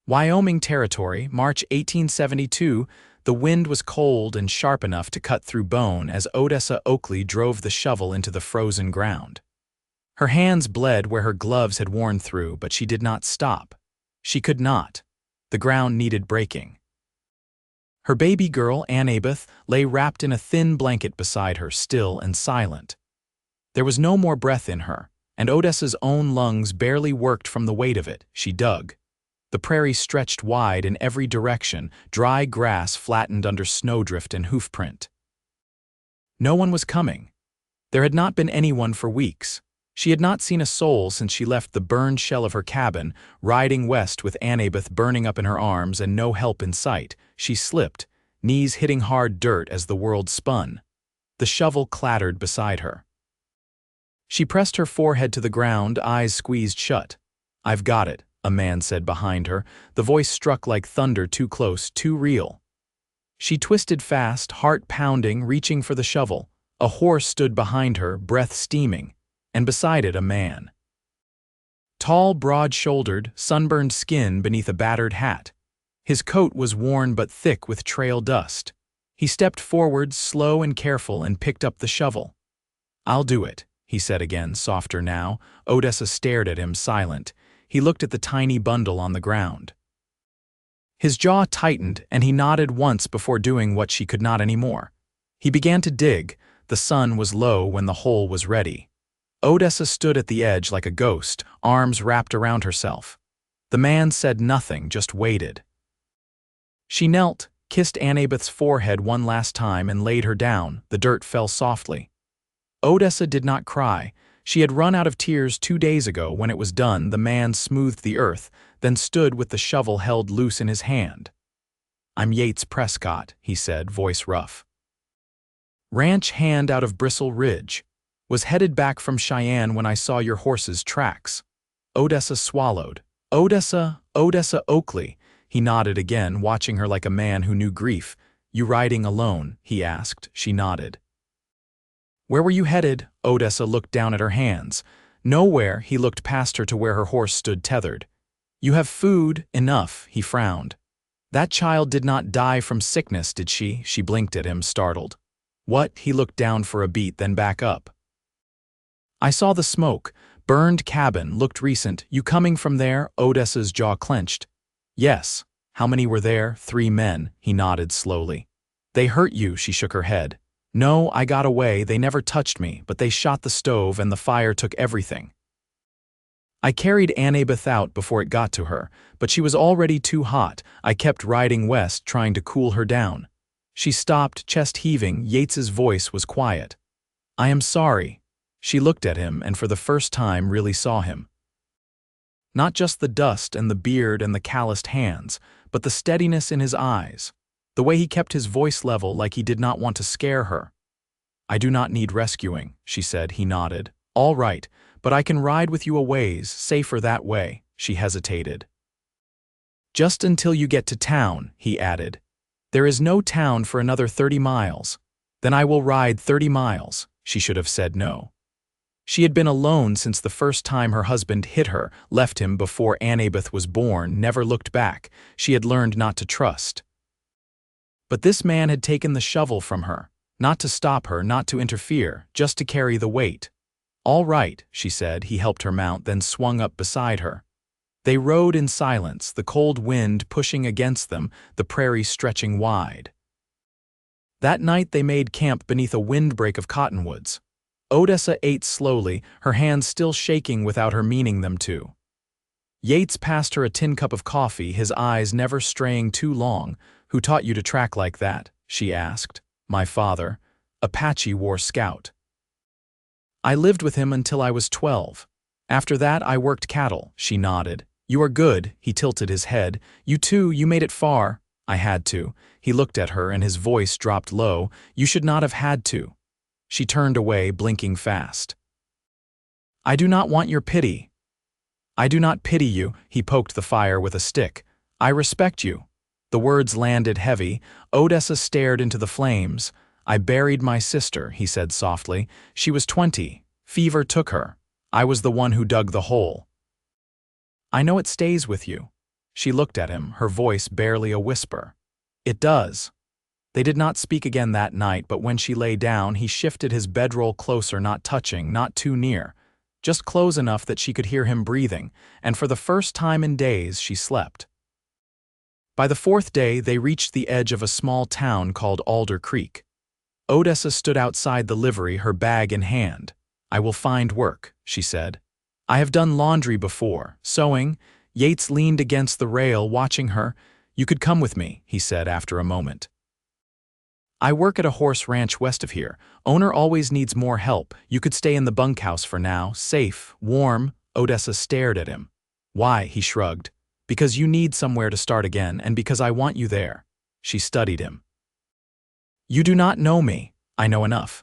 Wyoming Territory, March 1872, the wind was cold and sharp enough to cut through bone as Odessa Oakley drove the shovel into the frozen ground. Her hands bled where her gloves had worn through, but she did not stop. She could not. The ground needed breaking. Her baby girl, Anabeth, lay wrapped in a thin blanket beside her, still and silent. There was no more breath in her, and Odessa's own lungs barely worked from the weight of it. She dug. The prairie stretched wide in every direction, dry grass flattened under snowdrift and hoofprint. No one was coming. There had not been anyone for weeks. She had not seen a soul since she left the burned shell of her cabin, riding west with Anabeth burning up in her arms and no help in sight. She slipped, knees hitting hard dirt as the world spun. The shovel clattered beside her. She pressed her forehead to the ground, eyes squeezed shut. "I've got it," a man said behind her. The voice struck like thunder, too close, too real. She twisted fast, heart pounding, reaching for the shovel. A horse stood behind her, breath steaming, and beside it a man. Tall, broad-shouldered, sunburned skin beneath a battered hat. His coat was worn but thick with trail dust. He stepped forward, slow and careful, and picked up the shovel. "I'll do it," he said again, softer now. Odessa stared at him, silent. He looked at the tiny bundle on the ground. His jaw tightened, and he nodded once before doing what she could not anymore. He began to dig. The sun was low when the hole was ready. Odessa stood at the edge like a ghost, arms wrapped around herself. The man said nothing, just waited. She knelt, kissed Anabeth's forehead one last time, and laid her down. The dirt fell softly. Odessa did not cry. She had run out of tears 2 days ago. When it was done, the man smoothed the earth, then stood with the shovel held loose in his hand. "I'm Yates Prescott," he said, voice rough. "Ranch hand out of Bristle Ridge. Was headed back from Cheyenne when I saw your horse's tracks." Odessa swallowed. "Odessa Oakley." He nodded again, watching her like a man who knew grief. "You riding alone?" he asked. She nodded. "Where were you headed?" Odessa looked down at her hands. "Nowhere." He looked past her to where her horse stood tethered. "You have food enough," he frowned. "That child did not die from sickness, did she?" She blinked at him, startled. "What?" He looked down for a beat, then back up. "I saw the smoke. Burned cabin, looked recent. You coming from there?" Odessa's jaw clenched. "Yes." "How many were there?" "3 men." He nodded slowly. "They hurt you?" She shook her head. "No, I got away. They never touched me, but they shot the stove and the fire took everything. I carried Anabeth out before it got to her, but she was already too hot. I kept riding west, trying to cool her down." She stopped, chest heaving. Yates's voice was quiet. "I am sorry." She looked at him and for the first time really saw him. Not just the dust and the beard and the calloused hands, but the steadiness in his eyes. The way he kept his voice level, like he did not want to scare her. "I do not need rescuing," she said. He nodded. "All right, but I can ride with you a ways, safer that way." She hesitated. "Just until you get to town," he added. "There is no town for another 30 miles. Then I will ride 30 miles. She should have said no. She had been alone since the first time her husband hit her, left him before Anabeth was born, never looked back. She had learned not to trust. But this man had taken the shovel from her, not to stop her, not to interfere, just to carry the weight. "All right," she said. He helped her mount, then swung up beside her. They rode in silence, the cold wind pushing against them, the prairie stretching wide. That night they made camp beneath a windbreak of cottonwoods. Odessa ate slowly, her hands still shaking without her meaning them to. Yates passed her a tin cup of coffee, his eyes never straying too long. "Who taught you to track like that?" she asked. "My father, Apache War Scout. I lived with him until I was 12. After that I worked cattle." She nodded. "You are good." He tilted his head. "You too, you made it far." "I had to." He looked at her and his voice dropped low. "You should not have had to." She turned away, blinking fast. "I do not want your pity." "I do not pity you." He poked the fire with a stick. "I respect you." The words landed heavy. Odessa stared into the flames. "I buried my sister," he said softly. "She was 20. Fever took her. I was the one who dug the hole." "I know it stays with you." She looked at him, her voice barely a whisper. It does. They did not speak again that night, but when she lay down, he shifted his bedroll closer, not touching, not too near, just close enough that she could hear him breathing, and for the first time in days she slept. By the fourth day, they reached the edge of a small town called Alder Creek. Odessa stood outside the livery, her bag in hand. I will find work, she said. I have done laundry before, sewing. Yates leaned against the rail, watching her. You could come with me, he said after a moment. I work at a horse ranch west of here. Owner always needs more help. You could stay in the bunkhouse for now, safe, warm. Odessa stared at him. Why, he shrugged. Because you need somewhere to start again, and because I want you there. She studied him. You do not know me. I know enough.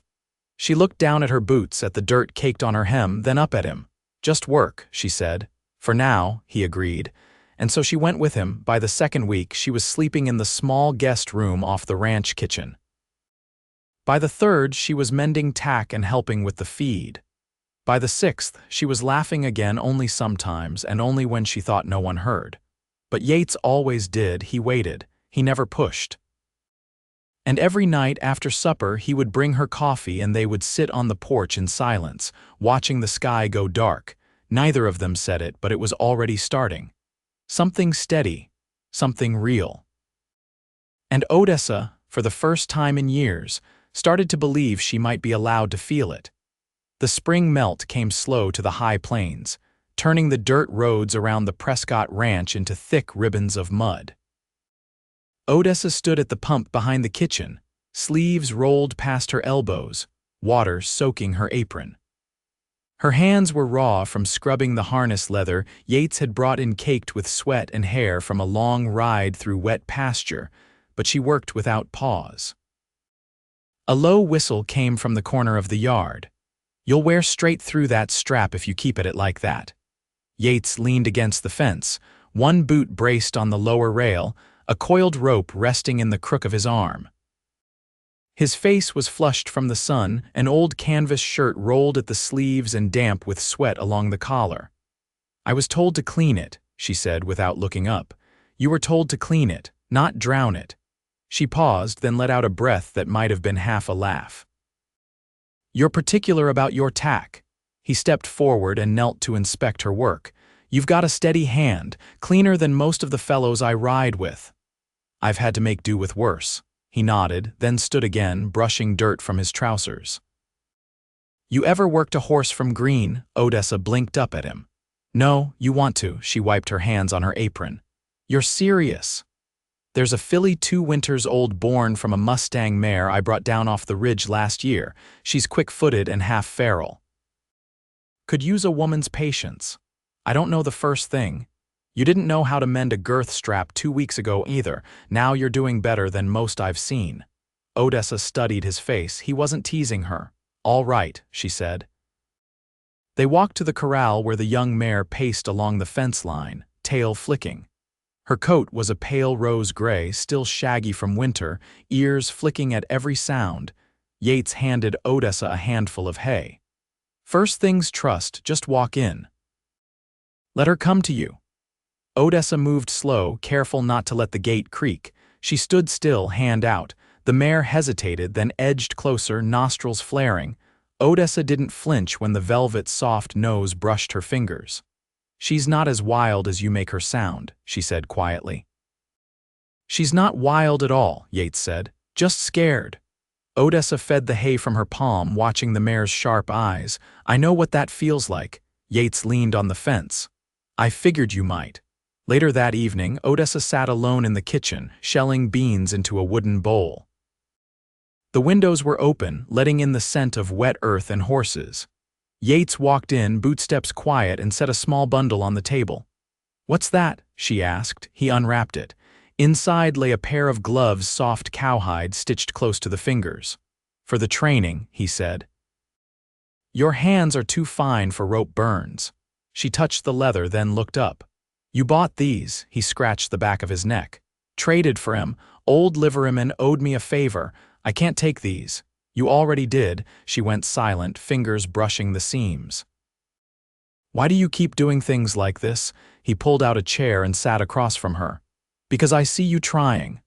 She looked down at her boots, at the dirt caked on her hem, then up at him. Just work, she said. For now, he agreed. And so she went with him. By the second week, she was sleeping in the small guest room off the ranch kitchen. By the third, she was mending tack and helping with the feed. By the sixth, she was laughing again, only sometimes, and only when she thought no one heard. But Yates always did. He waited. He never pushed. And every night after supper, he would bring her coffee and they would sit on the porch in silence, watching the sky go dark. Neither of them said it, but it was already starting. Something steady, something real. And Odessa, for the first time in years, started to believe she might be allowed to feel it. The spring melt came slow to the high plains, turning the dirt roads around the Prescott ranch into thick ribbons of mud. Odessa stood at the pump behind the kitchen, sleeves rolled past her elbows, water soaking her apron. Her hands were raw from scrubbing the harness leather Yates had brought in caked with sweat and hair from a long ride through wet pasture, but she worked without pause. A low whistle came from the corner of the yard. You'll wear straight through that strap if you keep at it like that. Yates leaned against the fence, one boot braced on the lower rail, a coiled rope resting in the crook of his arm. His face was flushed from the sun, an old canvas shirt rolled at the sleeves and damp with sweat along the collar. I was told to clean it, she said without looking up. You were told to clean it, not drown it. She paused, then let out a breath that might have been half a laugh. You're particular about your tack. He stepped forward and knelt to inspect her work. You've got a steady hand, cleaner than most of the fellows I ride with. I've had to make do with worse. He nodded, then stood again, brushing dirt from his trousers. You ever worked a horse from green? Odessa blinked up at him. No, you want to, she wiped her hands on her apron. You're serious. There's a filly 2 winters old born from a Mustang mare I brought down off the ridge last year. She's quick-footed and half feral. Could use a woman's patience. I don't know the first thing. You didn't know how to mend a girth strap 2 weeks ago either. Now you're doing better than most I've seen. Odessa studied his face. He wasn't teasing her. All right, she said. They walked to the corral where the young mare paced along the fence line, tail flicking. Her coat was a pale rose gray, still shaggy from winter, ears flicking at every sound. Yates handed Odessa a handful of hay. First things trust, just walk in. Let her come to you. Odessa moved slow, careful not to let the gate creak. She stood still, hand out. The mare hesitated, then edged closer, nostrils flaring. Odessa didn't flinch when the velvet's soft nose brushed her fingers. She's not as wild as you make her sound, she said quietly. She's not wild at all, Yates said. Just scared. Odessa fed the hay from her palm, watching the mare's sharp eyes. I know what that feels like. Yates leaned on the fence. I figured you might. Later that evening, Odessa sat alone in the kitchen, shelling beans into a wooden bowl. The windows were open, letting in the scent of wet earth and horses. Yates walked in, bootsteps quiet, and set a small bundle on the table. What's that? She asked. He unwrapped it. Inside lay a pair of gloves, soft cowhide, stitched close to the fingers. For the training, he said. Your hands are too fine for rope burns. She touched the leather, then looked up. You bought these, he scratched the back of his neck. Traded for him. Old liveryman owed me a favor. I can't take these. You already did. She went silent, fingers brushing the seams. Why do you keep doing things like this? He pulled out a chair and sat across from her. Because I see you trying.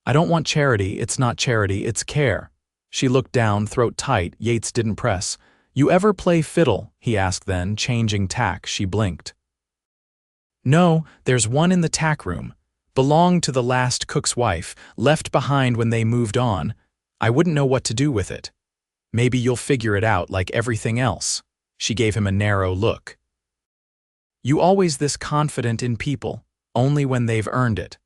I don't want charity, it's not charity, it's care. She looked down, throat tight. Yates didn't press. You ever play fiddle? He asked then, changing tack. She blinked. No, there's one in the tack room. Belonged to the last cook's wife, left behind when they moved on. I wouldn't know what to do with it. Maybe you'll figure it out like everything else. She gave him a narrow look. You always this confident in people, only when they've earned it.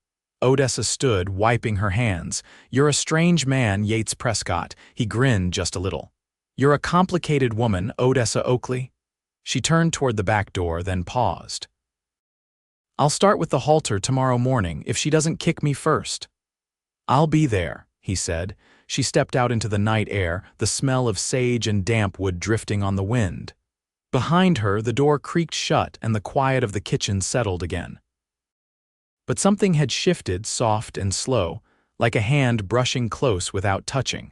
Odessa stood, wiping her hands. You're a strange man, Yates Prescott. He grinned just a little. You're a complicated woman, Odessa Oakley. She turned toward the back door, then paused. I'll start with the halter tomorrow morning if she doesn't kick me first. I'll be there, he said. She stepped out into the night air, the smell of sage and damp wood drifting on the wind. Behind her, the door creaked shut and the quiet of the kitchen settled again. But something had shifted, soft and slow, like a hand brushing close without touching.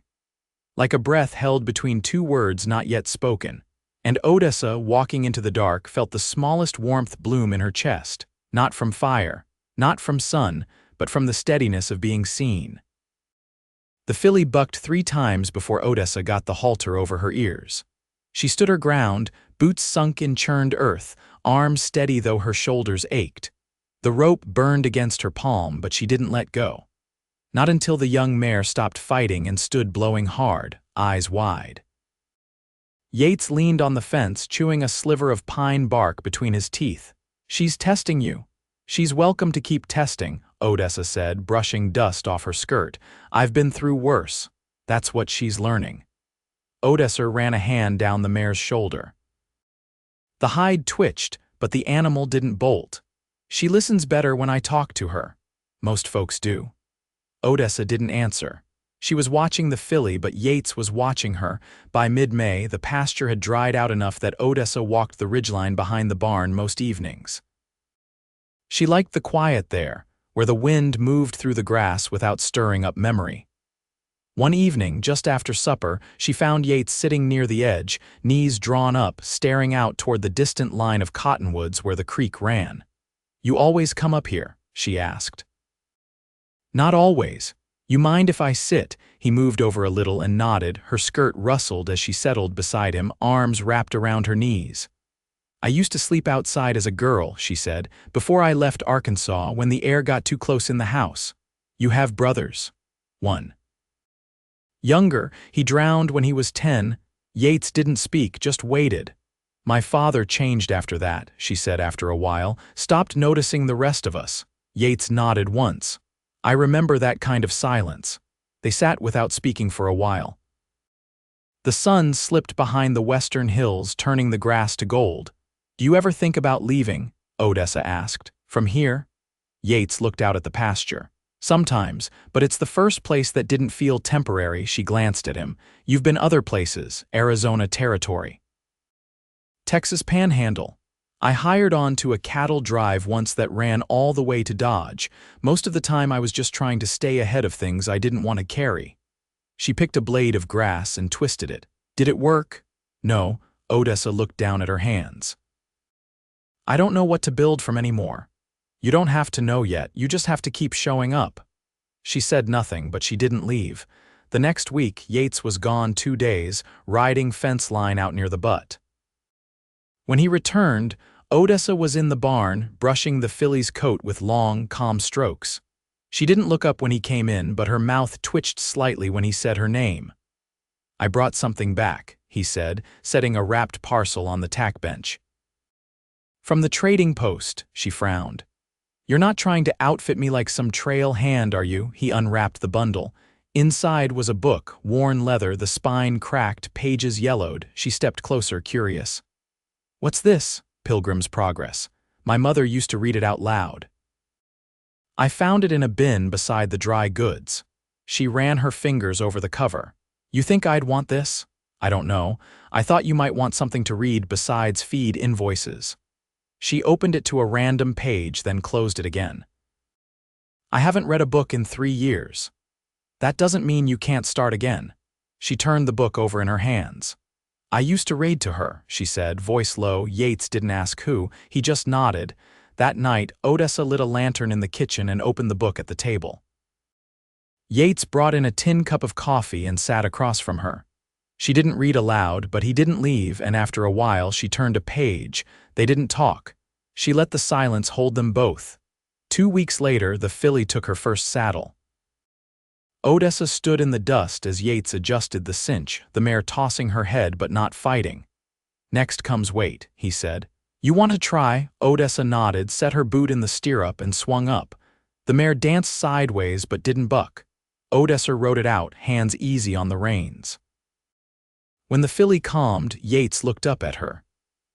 Like a breath held between two words not yet spoken. And Odessa, walking into the dark, felt the smallest warmth bloom in her chest. Not from fire, not from sun, but from the steadiness of being seen. The filly bucked 3 times before Odessa got the halter over her ears. She stood her ground, boots sunk in churned earth, arms steady though her shoulders ached. The rope burned against her palm, but she didn't let go. Not until the young mare stopped fighting and stood blowing hard, eyes wide. Yates leaned on the fence, chewing a sliver of pine bark between his teeth. She's testing you. She's welcome to keep testing, Odessa said, brushing dust off her skirt. I've been through worse. That's what she's learning. Odessa ran a hand down the mare's shoulder. The hide twitched, but the animal didn't bolt. She listens better when I talk to her. Most folks do. Odessa didn't answer. She was watching the filly, but Yates was watching her. By mid-May, the pasture had dried out enough that Odessa walked the ridgeline behind the barn most evenings. She liked the quiet there, where the wind moved through the grass without stirring up memory. One evening, just after supper, she found Yates sitting near the edge, knees drawn up, staring out toward the distant line of cottonwoods where the creek ran. You always come up here? She asked. Not always. You mind if I sit? He moved over a little and nodded. Her skirt rustled as she settled beside him, arms wrapped around her knees. I used to sleep outside as a girl, she said, before I left Arkansas when the air got too close in the house. You have brothers? 1. Younger, he drowned when he was 10. Yates didn't speak, just waited. My father changed after that, she said after a while, stopped noticing the rest of us. Yates nodded once. I remember that kind of silence. They sat without speaking for a while. The sun slipped behind the western hills, turning the grass to gold. Do you ever think about leaving? Odessa asked. From here? Yates looked out at the pasture. Sometimes, but it's the first place that didn't feel temporary. She glanced at him. You've been other places, Arizona Territory. Texas Panhandle. I hired on to a cattle drive once that ran all the way to Dodge. Most of the time I was just trying to stay ahead of things I didn't want to carry. She picked a blade of grass and twisted it. Did it work? No. Odessa looked down at her hands. I don't know what to build from anymore. You don't have to know yet, you just have to keep showing up. She said nothing, but she didn't leave. The next week, Yates was gone 2 days, riding fence line out near the butte. When he returned, Odessa was in the barn, brushing the filly's coat with long, calm strokes. She didn't look up when he came in, but her mouth twitched slightly when he said her name. I brought something back, he said, setting a wrapped parcel on the tack bench. From the trading post, she frowned. You're not trying to outfit me like some trail hand, are you? He unwrapped the bundle. Inside was a book, worn leather, the spine cracked, pages yellowed. She stepped closer, curious. What's this? Pilgrim's Progress. My mother used to read it out loud. I found it in a bin beside the dry goods. She ran her fingers over the cover. You think I'd want this? I don't know. I thought you might want something to read besides feed invoices. She opened it to a random page, then closed it again. I haven't read a book in 3 years. That doesn't mean you can't start again. She turned the book over in her hands. I used to raid to her, she said, voice low. Yates didn't ask who, he just nodded. That night, Odessa lit a lantern in the kitchen and opened the book at the table. Yates brought in a tin cup of coffee and sat across from her. She didn't read aloud, but he didn't leave, and after a while she turned a page. They didn't talk. She let the silence hold them both. 2 weeks later, the filly took her first saddle. Odessa stood in the dust as Yates adjusted the cinch, the mare tossing her head but not fighting. Next comes weight, he said. You want to try? Odessa nodded, set her boot in the stirrup, and swung up. The mare danced sideways but didn't buck. Odessa rode it out, hands easy on the reins. When the filly calmed, Yates looked up at her.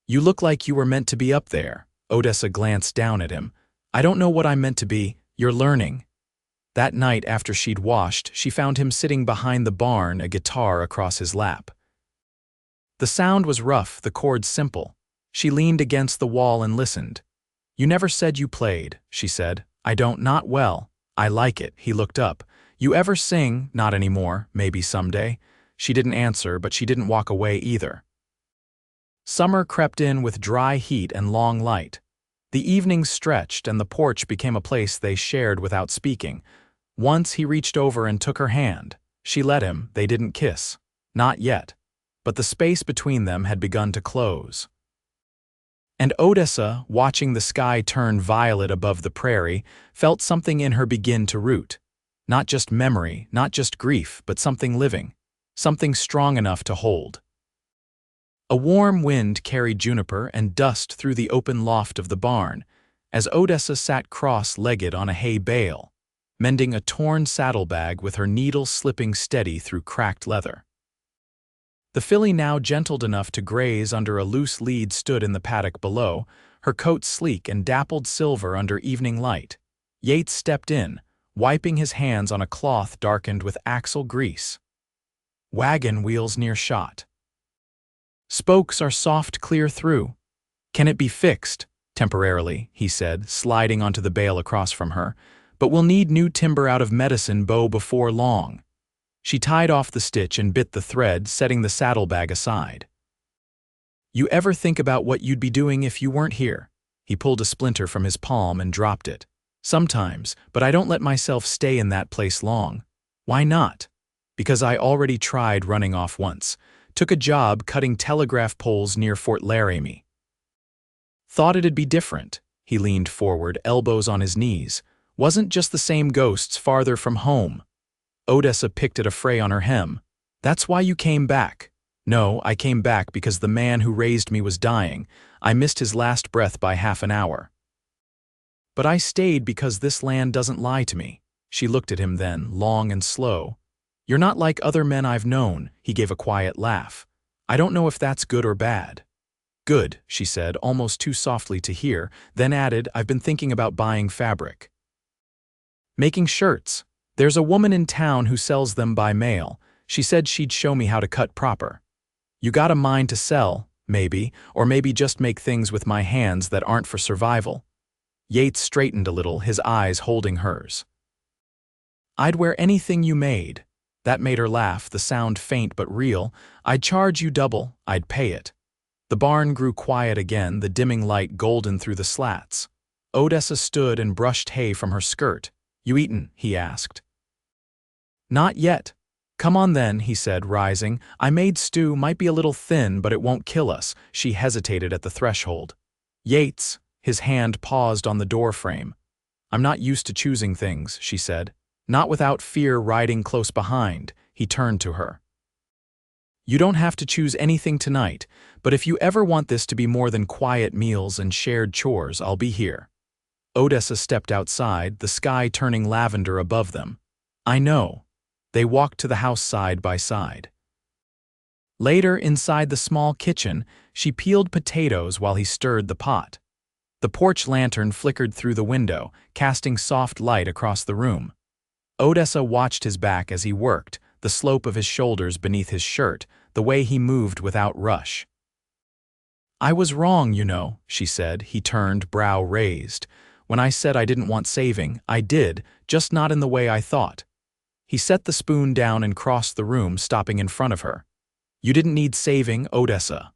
You look like you were meant to be up there. Odessa glanced down at him. I don't know what I'm meant to be. You're learning. That night after she'd washed, she found him sitting behind the barn, a guitar across his lap. The sound was rough, the chords simple. She leaned against the wall and listened. You never said you played, she said. I don't, not well. I like it. He looked up. You ever sing? Not anymore, maybe someday. She didn't answer, but she didn't walk away either. Summer crept in with dry heat and long light. The evenings stretched, and the porch became a place they shared without speaking. Once he reached over and took her hand. She let him. They didn't kiss. Not yet. But the space between them had begun to close. And Odessa, watching the sky turn violet above the prairie, felt something in her begin to root. Not just memory, not just grief, but something living. Something strong enough to hold. A warm wind carried juniper and dust through the open loft of the barn, as Odessa sat cross-legged on a hay bale, mending a torn saddlebag with her needle slipping steady through cracked leather. The filly, now gentled enough to graze under a loose lead, stood in the paddock below, her coat sleek and dappled silver under evening light. Yates stepped in, wiping his hands on a cloth darkened with axle grease. Wagon wheels near shot. Spokes are soft clear through. Can it be fixed? Temporarily, he said, sliding onto the bale across from her. But we'll need new timber out of Medicine Bow before long. She tied off the stitch and bit the thread, setting the saddlebag aside. You ever think about what you'd be doing if you weren't here? He pulled a splinter from his palm and dropped it. Sometimes, but I don't let myself stay in that place long. Why not? Because I already tried running off once. Took a job cutting telegraph poles near Fort Laramie. Thought it'd be different. He leaned forward, elbows on his knees. Wasn't just the same ghosts farther from home. Odessa picked at a fray on her hem. That's why you came back. No, I came back because the man who raised me was dying. I missed his last breath by half an hour. But I stayed because this land doesn't lie to me. She looked at him then, long and slow. You're not like other men I've known, he gave a quiet laugh. I don't know if that's good or bad. Good, she said, almost too softly to hear, then added, I've been thinking about buying fabric. Making shirts. There's a woman in town who sells them by mail. She said she'd show me how to cut proper. You got a mind to sell, maybe, or maybe just make things with my hands that aren't for survival. Yates straightened a little, his eyes holding hers. I'd wear anything you made. That made her laugh, the sound faint but real. I'd charge you double, I'd pay it. The barn grew quiet again, the dimming light golden through the slats. Odessa stood and brushed hay from her skirt. You eaten? He asked. Not yet. Come on then, he said, rising. I made stew, might be a little thin, but it won't kill us. She hesitated at the threshold. Yates, his hand paused on the door frame. I'm not used to choosing things, she said. Not without fear riding close behind. He turned to her. You don't have to choose anything tonight, but if you ever want this to be more than quiet meals and shared chores, I'll be here. Odessa stepped outside, the sky turning lavender above them. I know. They walked to the house side by side. Later, inside the small kitchen, she peeled potatoes while he stirred the pot. The porch lantern flickered through the window, casting soft light across the room. Odessa watched his back as he worked, the slope of his shoulders beneath his shirt, the way he moved without rush. I was wrong, you know, she said. He turned, brow raised. When I said I didn't want saving, I did, just not in the way I thought. He set the spoon down and crossed the room, stopping in front of her. You didn't need saving, Odessa.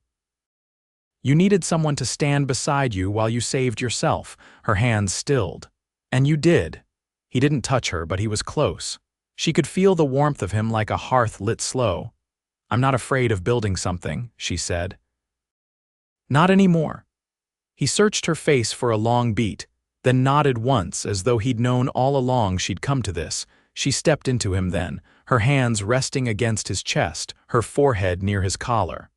You needed someone to stand beside you while you saved yourself." Her hands stilled. "And you did." He didn't touch her, but he was close. She could feel the warmth of him like a hearth lit slow. "I'm not afraid of building something," she said. "Not anymore." He searched her face for a long beat, then nodded once as though he'd known all along she'd come to this. She stepped into him then, her hands resting against his chest, her forehead near his collar.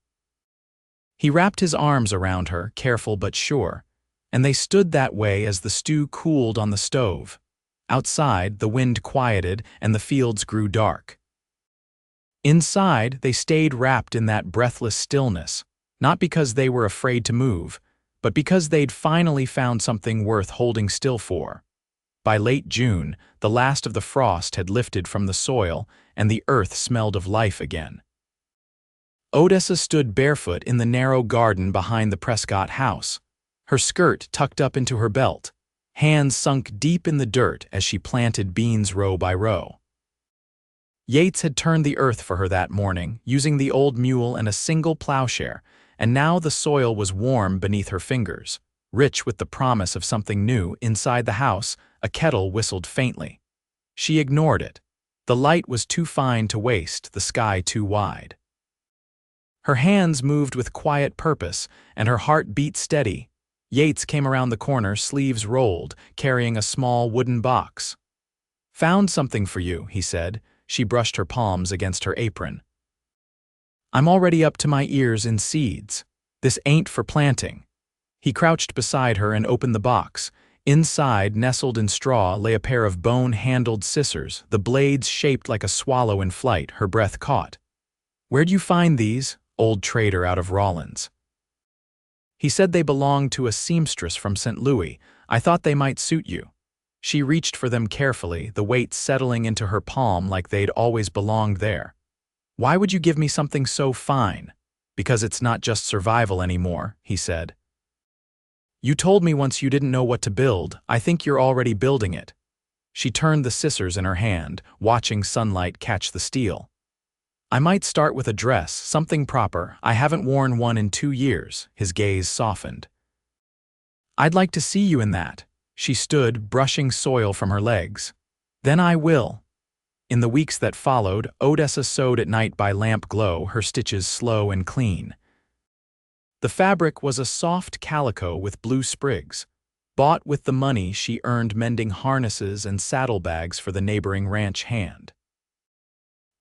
He wrapped his arms around her, careful but sure, and they stood that way as the stew cooled on the stove. Outside, the wind quieted and the fields grew dark. Inside, they stayed wrapped in that breathless stillness, not because they were afraid to move, but because they'd finally found something worth holding still for. By late June, the last of the frost had lifted from the soil, and the earth smelled of life again. Odessa stood barefoot in the narrow garden behind the Prescott house, her skirt tucked up into her belt, hands sunk deep in the dirt as she planted beans row by row. Yates had turned the earth for her that morning, using the old mule and a single plowshare, and now the soil was warm beneath her fingers, rich with the promise of something new. Inside the house, a kettle whistled faintly. She ignored it. The light was too fine to waste, the sky too wide. Her hands moved with quiet purpose, and her heart beat steady. Yates came around the corner, sleeves rolled, carrying a small wooden box. "Found something for you," he said. She brushed her palms against her apron. "I'm already up to my ears in seeds. This ain't for planting." He crouched beside her and opened the box. Inside, nestled in straw, lay a pair of bone-handled scissors, the blades shaped like a swallow in flight. Her breath caught. "Where'd you find these, old trader out of Rawlins?" He said they belonged to a seamstress from St. Louis. "I thought they might suit you." She reached for them carefully, the weight settling into her palm like they'd always belonged there. "Why would you give me something so fine?" "Because it's not just survival anymore," he said. "You told me once you didn't know what to build. I think you're already building it." She turned the scissors in her hand, watching sunlight catch the steel. "I might start with a dress, something proper. I haven't worn one in 2 years." His gaze softened. "I'd like to see you in that." She stood, brushing soil from her legs. "Then I will." In the weeks that followed, Odessa sewed at night by lamp glow, her stitches slow and clean. The fabric was a soft calico with blue sprigs, bought with the money she earned mending harnesses and saddlebags for the neighboring ranch hand.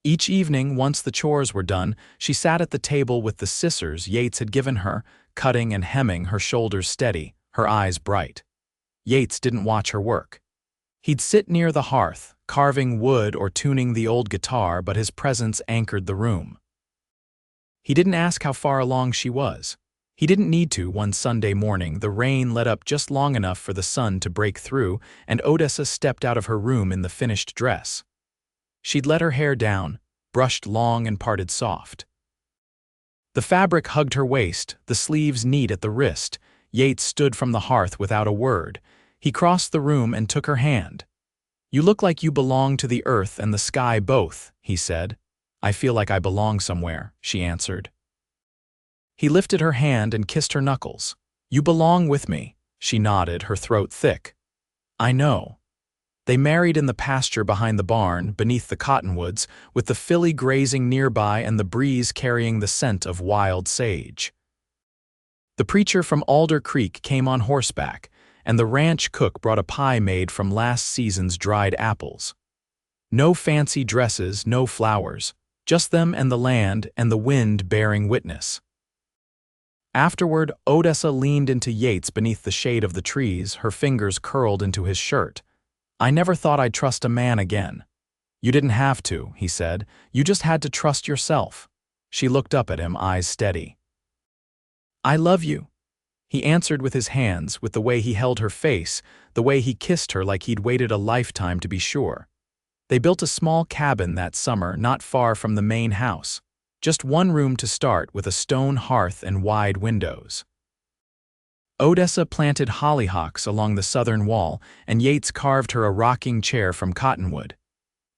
Each evening, once the chores were done, she sat at the table with the scissors Yates had given her, cutting and hemming, her shoulders steady, her eyes bright. Yates didn't watch her work. He'd sit near the hearth, carving wood or tuning the old guitar, but his presence anchored the room. He didn't ask how far along she was. He didn't need to. One Sunday morning, the rain let up just long enough for the sun to break through, and Odessa stepped out of her room in the finished dress. She'd let her hair down, brushed long and parted soft. The fabric hugged her waist, the sleeves neat at the wrist. Yates stood from the hearth without a word. He crossed the room and took her hand. "You look like you belong to the earth and the sky both," he said. "I feel like I belong somewhere," she answered. He lifted her hand and kissed her knuckles. "You belong with me." She nodded, her throat thick. "I know." They married in the pasture behind the barn, beneath the cottonwoods, with the filly grazing nearby and the breeze carrying the scent of wild sage. The preacher from Alder Creek came on horseback, and the ranch cook brought a pie made from last season's dried apples. No fancy dresses, no flowers, just them and the land and the wind bearing witness. Afterward, Odessa leaned into Yates beneath the shade of the trees, her fingers curled into his shirt. "I never thought I'd trust a man again." "You didn't have to," he said. "You just had to trust yourself." She looked up at him, eyes steady. "I love you." He answered with his hands, with the way he held her face, the way he kissed her like he'd waited a lifetime to be sure. They built a small cabin that summer not far from the main house. Just one room to start, with a stone hearth and wide windows. Odessa planted hollyhocks along the southern wall, and Yates carved her a rocking chair from cottonwood.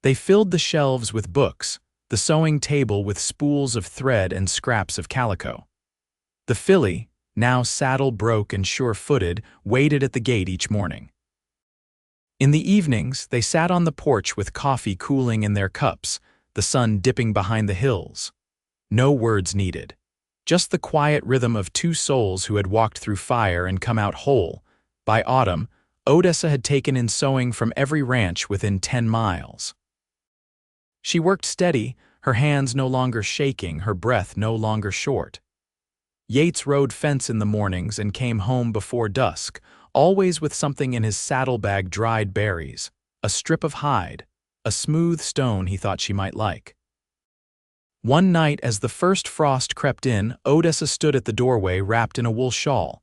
They filled the shelves with books, the sewing table with spools of thread and scraps of calico. The filly, now saddle-broke and sure-footed, waited at the gate each morning. In the evenings, they sat on the porch with coffee cooling in their cups, the sun dipping behind the hills. No words needed. Just the quiet rhythm of two souls who had walked through fire and come out whole. By autumn, Odessa had taken in sewing from every ranch within 10 miles. She worked steady, her hands no longer shaking, her breath no longer short. Yates rode fence in the mornings and came home before dusk, always with something in his saddlebag: dried berries, a strip of hide, a smooth stone he thought she might like. One night, as the first frost crept in, Odessa stood at the doorway wrapped in a wool shawl.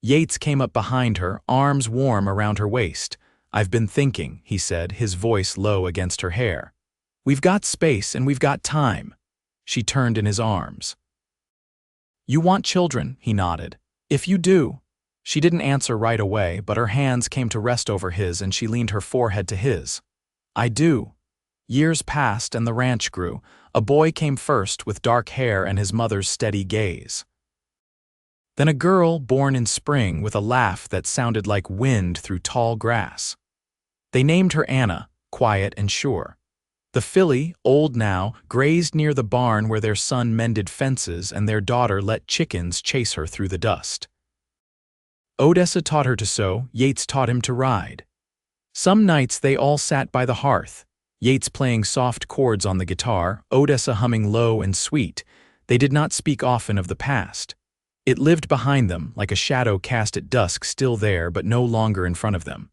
Yates came up behind her, arms warm around her waist. "I've been thinking," he said, his voice low against her hair. "We've got space and we've got time." She turned in his arms. "You want children," he nodded. "If you do." She didn't answer right away, but her hands came to rest over his and she leaned her forehead to his. "I do." Years passed and the ranch grew. A boy came first, with dark hair and his mother's steady gaze. Then a girl born in spring with a laugh that sounded like wind through tall grass. They named her Anna, quiet and sure. The filly, old now, grazed near the barn where their son mended fences and their daughter let chickens chase her through the dust. Odessa taught her to sew, Yates taught him to ride. Some nights they all sat by the hearth, Yates playing soft chords on the guitar, Odessa humming low and sweet. They did not speak often of the past. It lived behind them, like a shadow cast at dusk, still there but no longer in front of them.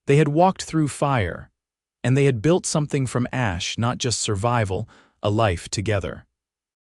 They had walked through fire, and they had built something from ash, not just survival, a life together.